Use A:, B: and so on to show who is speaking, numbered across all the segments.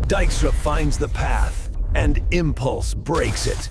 A: Dijkstra finds the path, and impulse breaks it.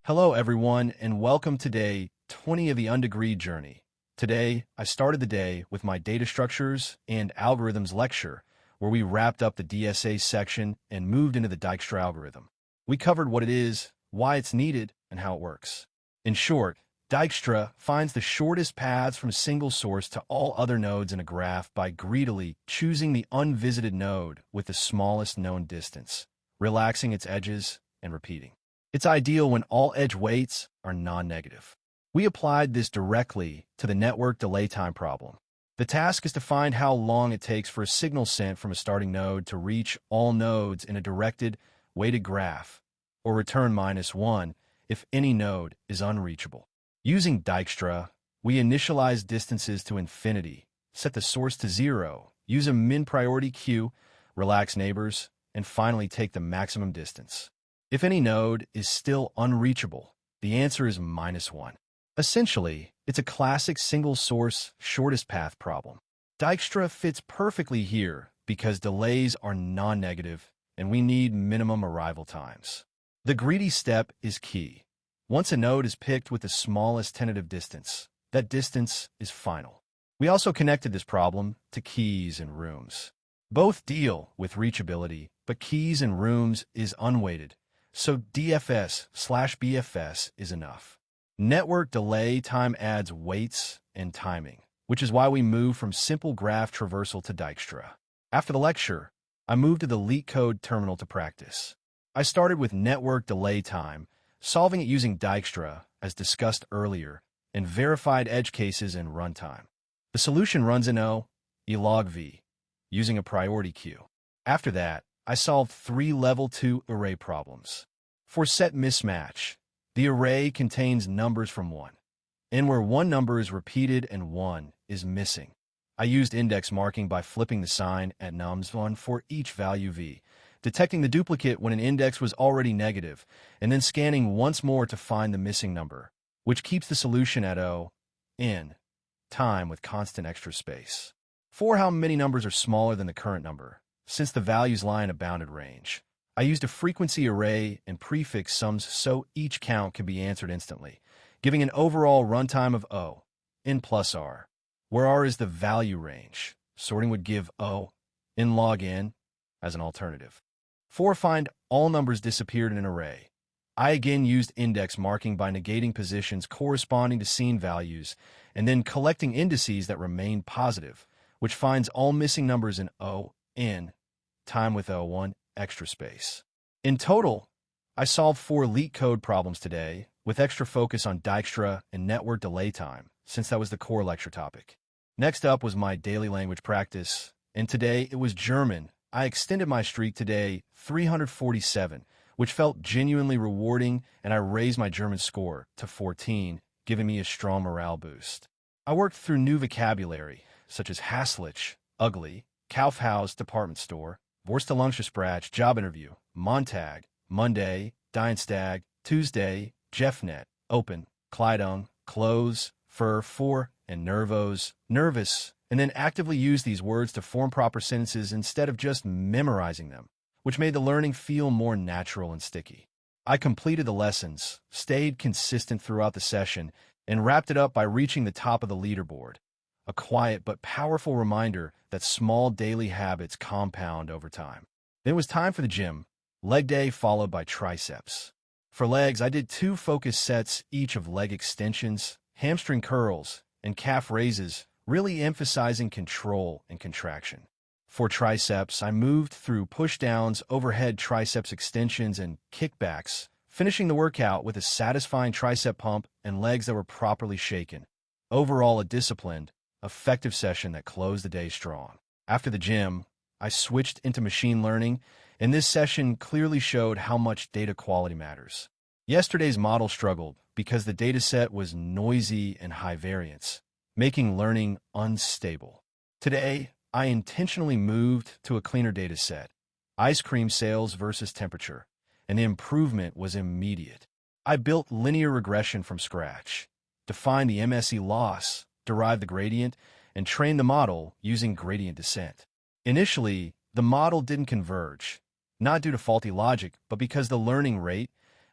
B: Hello everyone, and welcome to day 20 of the Undegreed Journey. Today, I started the day with my data structures and algorithms lecture, where we wrapped up the DSA section and moved into the Dijkstra Algorithm. We covered what it is, why it's needed, and how it works. In short, Dijkstra finds the shortest paths from a single source to all other nodes in a graph by greedily choosing the unvisited node with the smallest known distance, relaxing its edges, and repeating. It's ideal when all edge weights are non-negative. We applied this directly to the network delay time problem. The task is to find how long it takes for a signal sent from a starting node to reach all nodes in a directed, weighted graph, or return -1 if any node is unreachable. Using Dijkstra, we initialize distances to infinity, set the source to 0, use a min-priority queue, relax neighbors, and finally take the maximum distance. If any node is still unreachable, the answer is -1. Essentially, it's a classic single-source, shortest path problem. Dijkstra fits perfectly here because delays are non-negative and we need minimum arrival times. The greedy step is key. Once a node is picked with the smallest tentative distance, that distance is final. We also connected this problem to keys and rooms. Both deal with reachability, but keys and rooms is unweighted, so DFS/BFS is enough. Network delay time adds weights and timing, which is why we move from simple graph traversal to Dijkstra. After the lecture, I moved to the LeetCode terminal to practice. I started with network delay time, solving it using Dijkstra, as discussed earlier, and verified edge cases in runtime. The solution runs in O, E log V, using a priority queue. After that, I solved 3 level 2 array problems. For Set Mismatch, the array contains numbers from 1, and where one number is repeated and 1 is missing, I used index marking by flipping the sign at nums1 for each value v, detecting the duplicate when an index was already negative, and then scanning once more to find the missing number, which keeps the solution at O, in, time with constant extra space. For how many numbers are smaller than the current number, since the values lie in a bounded range, I used a frequency array and prefix sums so each count can be answered instantly, giving an overall runtime of O, in plus R, where R is the value range. Sorting would give O, in log n, as an alternative. For find all numbers disappeared in an array, I again used index marking by negating positions corresponding to scene values and then collecting indices that remain positive, which finds all missing numbers in O, in, time with O1, extra space. In total, I solved 4 LeetCode problems today, with extra focus on Dijkstra and network delay time, since that was the core lecture topic. Next up was my daily language practice, and today it was German. I extended my streak today 347, which felt genuinely rewarding, and I raised my German score to 14, giving me a strong morale boost. I worked through new vocabulary, such as Hässlich, ugly, Kaufhaus, department store, Vorstellungsgespräch, job interview, Montag, Monday, Dienstag, Tuesday, Jeffnet, open, Kleidung, clothes, fur, for, and nervos, nervous, and then actively use these words to form proper sentences instead of just memorizing them, which made the learning feel more natural and sticky. I completed the lessons, stayed consistent throughout the session, and wrapped it up by reaching the top of the leaderboard, a quiet but powerful reminder that small daily habits compound over time. Then it was time for the gym, leg day followed by triceps. For legs, I did 2 focus sets each of leg extensions, hamstring curls, and calf raises, really emphasizing control and contraction. For triceps, I moved through pushdowns, overhead triceps extensions, and kickbacks, finishing the workout with a satisfying tricep pump and legs that were properly shaken. Overall, a disciplined, effective session that closed the day strong. After the gym, I switched into machine learning, and this session clearly showed how much data quality matters. Yesterday's model struggled because the dataset was noisy and high variance, making learning unstable. Today, I intentionally moved to a cleaner dataset, ice cream sales versus temperature, and the improvement was immediate. I built linear regression from scratch, defined the MSE loss, derived the gradient, and trained the model using gradient descent. Initially, the model didn't converge, not due to faulty logic, but because the learning rate,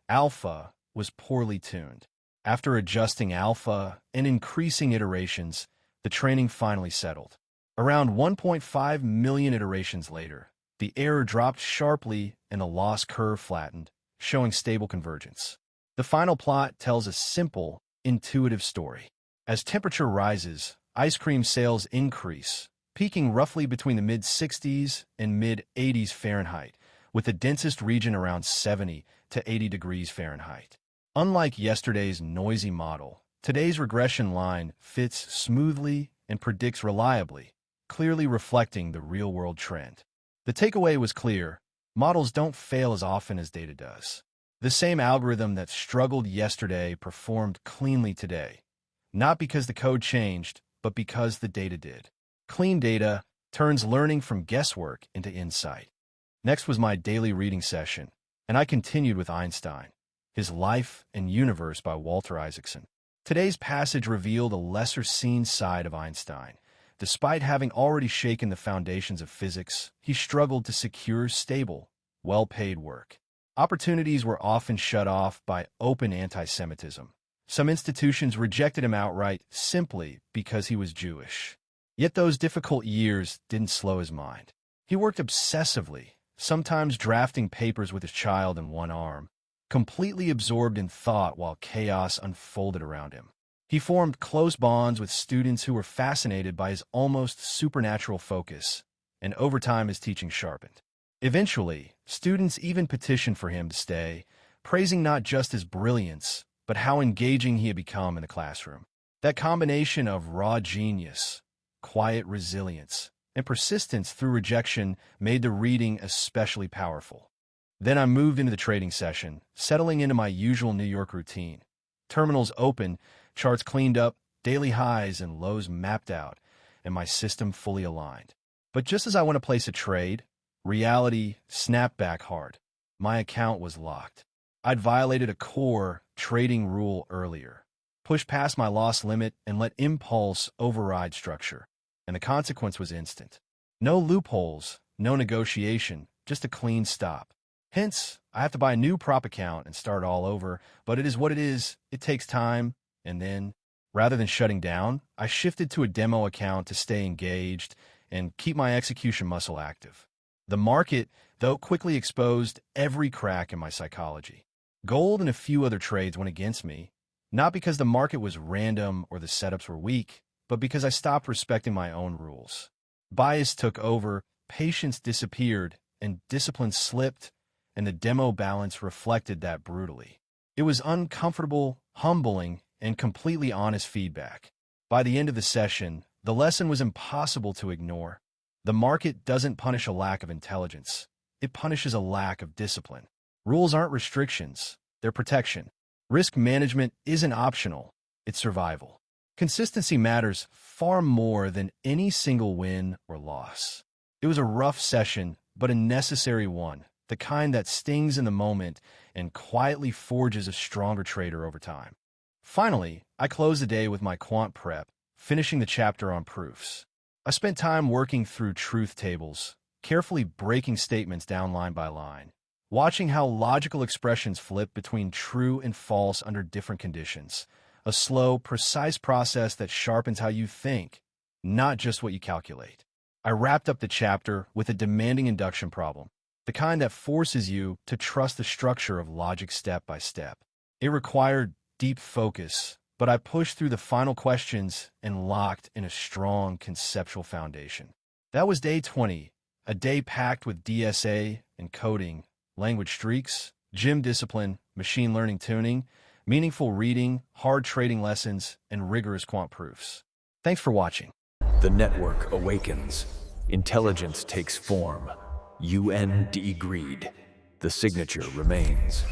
B: alpha, was poorly tuned. After adjusting alpha and increasing iterations, the training finally settled. Around 1.5 million iterations later, the error dropped sharply and the loss curve flattened, showing stable convergence. The final plot tells a simple, intuitive story. As temperature rises, ice cream sales increase, peaking roughly between the mid-60s and mid-80s Fahrenheit, with the densest region around 70 to 80 degrees Fahrenheit. Unlike yesterday's noisy model, today's regression line fits smoothly and predicts reliably, clearly reflecting the real-world trend. The takeaway was clear: models don't fail as often as data does. The same algorithm that struggled yesterday performed cleanly today, not because the code changed, but because the data did. Clean data turns learning from guesswork into insight. Next was my daily reading session, and I continued with Einstein, His Life and Universe by Walter Isaacson. Today's passage revealed a lesser-seen side of Einstein. Despite having already shaken the foundations of physics, he struggled to secure stable, well-paid work. Opportunities were often shut off by open anti-Semitism. Some institutions rejected him outright simply because he was Jewish. Yet those difficult years didn't slow his mind. He worked obsessively, sometimes drafting papers with his child in one arm, completely absorbed in thought while chaos unfolded around him. He formed close bonds with students who were fascinated by his almost supernatural focus, and over time his teaching sharpened. Eventually, students even petitioned for him to stay, praising not just his brilliance, but how engaging he had become in the classroom. That combination of raw genius, quiet resilience, and persistence through rejection made the reading especially powerful. Then I moved into the trading session, settling into my usual New York routine. Terminals open, charts cleaned up, daily highs and lows mapped out, and my system fully aligned. But just as I went to place a trade, reality snapped back hard. My account was locked. I'd violated a core trading rule earlier, pushed past my loss limit, and let impulse override structure. And the consequence was instant. No loopholes, no negotiation, just a clean stop. Hence, I have to buy a new prop account and start all over, but it is what it is. It takes time. And then, rather than shutting down, I shifted to a demo account to stay engaged and keep my execution muscle active. The market, though, quickly exposed every crack in my psychology. Gold and a few other trades went against me, not because the market was random or the setups were weak, but because I stopped respecting my own rules. Bias took over, patience disappeared, and discipline slipped, and the demo balance reflected that brutally. It was uncomfortable, humbling, and completely honest feedback. By the end of the session, the lesson was impossible to ignore. The market doesn't punish a lack of intelligence. It punishes a lack of discipline. Rules aren't restrictions, they're protection. Risk management isn't optional, it's survival. Consistency matters far more than any single win or loss. It was a rough session, but a necessary one, the kind that stings in the moment and quietly forges a stronger trader over time. Finally, I closed the day with my quant prep, finishing the chapter on proofs. I spent time working through truth tables, carefully breaking statements down line by line, watching how logical expressions flip between true and false under different conditions. A slow, precise process that sharpens how you think, not just what you calculate. I wrapped up the chapter with a demanding induction problem, the kind that forces you to trust the structure of logic step by step. It required deep focus, but I pushed through the final questions and locked in a strong conceptual foundation. That was day 20, a day packed with DSA and coding, language streaks, gym discipline, machine learning tuning, meaningful reading, hard trading lessons, and rigorous quant proofs. Thanks for watching.
A: The network awakens. Intelligence takes form. Undegreed. The signature remains.